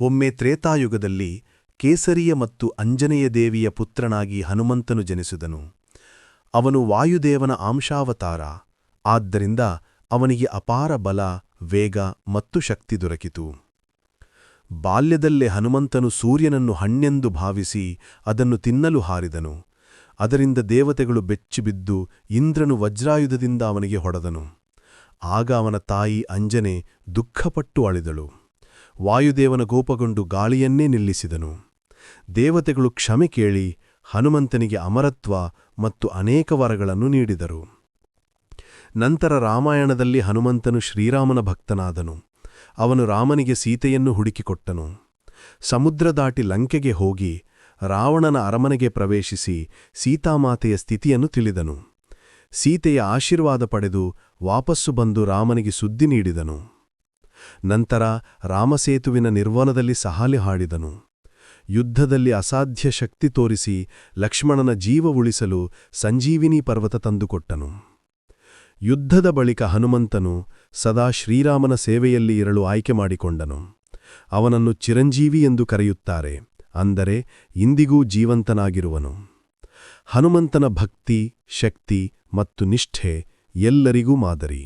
ಒಮ್ಮೆ ತ್ರೇತಾಯುಗದಲ್ಲಿ ಕೇಸರಿಯ ಮತ್ತು ಅಂಜನೆಯ ದೇವಿಯ ಪುತ್ರನಾಗಿ ಹನುಮಂತನು ಜನಿಸಿದನು. ಅವನು ವಾಯುದೇವನ ಅಂಶಾವತಾರ. ಆದ್ದರಿಂದ ಅವನಿಗೆ ಅಪಾರ ಬಲ, ವೇಗ ಮತ್ತು ಶಕ್ತಿ ದೊರಕಿತು. ಬಾಲ್ಯದಲ್ಲೇ ಹನುಮಂತನು ಸೂರ್ಯನನ್ನು ಹಣ್ಣೆಂದು ಭಾವಿಸಿ ಅದನ್ನು ತಿನ್ನಲು ಹಾರಿದನು. ಅದರಿಂದ ದೇವತೆಗಳು ಬೆಚ್ಚಿಬಿದ್ದು ಇಂದ್ರನು ವಜ್ರಾಯುಧದಿಂದ ಅವನಿಗೆ ಹೊಡೆದನು. ಆಗ ಅವನ ತಾಯಿ ಅಂಜನೆ ದುಃಖಪಟ್ಟು ಅಳಿದಳು. ವಾಯುದೇವನ ಕೋಪಗೊಂಡು ಗಾಳಿಯನ್ನೇ ನಿಲ್ಲಿಸಿದನು. ದೇವತೆಗಳು ಕ್ಷಮೆ ಕೇಳಿ ಹನುಮಂತನಿಗೆ ಅಮರತ್ವ ಮತ್ತು ಅನೇಕ ವರಗಳನ್ನು ನೀಡಿದರು. ನಂತರ ರಾಮಾಯಣದಲ್ಲಿ ಹನುಮಂತನು ಶ್ರೀರಾಮನ ಭಕ್ತನಾದನು. ಅವನು ರಾಮನಿಗೆ ಸೀತೆಯನ್ನು ಹುಡುಕಿಕೊಟ್ಟನು. ಸಮುದ್ರ ದಾಟಿ ಲಂಕೆಗೆ ಹೋಗಿ ರಾವಣನ ಅರಮನೆಗೆ ಪ್ರವೇಶಿಸಿ ಸೀತಾಮಾತೆಯ ಸ್ಥಿತಿಯನ್ನು ತಿಳಿದನು. ಸೀತೆಯ ಆಶೀರ್ವಾದ ಪಡೆದು ವಾಪಸ್ಸು ಬಂದು ರಾಮನಿಗೆ ಸುದ್ದಿ ನೀಡಿದನು. ನಂತರ ರಾಮಸೇತುವಿನ ನಿರ್ವನದಲ್ಲಿ ಸಹಾಲಿ ಹಾಡಿದನು. ಯುದ್ಧದಲ್ಲಿ ಅಸಾಧ್ಯ ಶಕ್ತಿ ತೋರಿಸಿ ಲಕ್ಷ್ಮಣನ ಜೀವ ಉಳಿಸಲು ಸಂಜೀವಿನಿ ಪರ್ವತ ತಂದುಕೊಟ್ಟನು. ಯುದ್ಧದ ಬಳಿಕ ಹನುಮಂತನು ಸದಾ ಶ್ರೀರಾಮನ ಸೇವೆಯಲ್ಲಿ ಇರಲು ಆಯ್ಕೆ ಮಾಡಿಕೊಂಡನು. ಅವನನ್ನು ಚಿರಂಜೀವಿ ಎಂದು ಕರೆಯುತ್ತಾರೆ, ಅಂದರೆ ಇಂದಿಗೂ ಜೀವಂತನಾಗಿರುವನು. ಹನುಮಂತನ ಭಕ್ತಿ, ಶಕ್ತಿ ಮತ್ತು ನಿಷ್ಠೆ ಎಲ್ಲರಿಗೂ ಮಾದರಿ.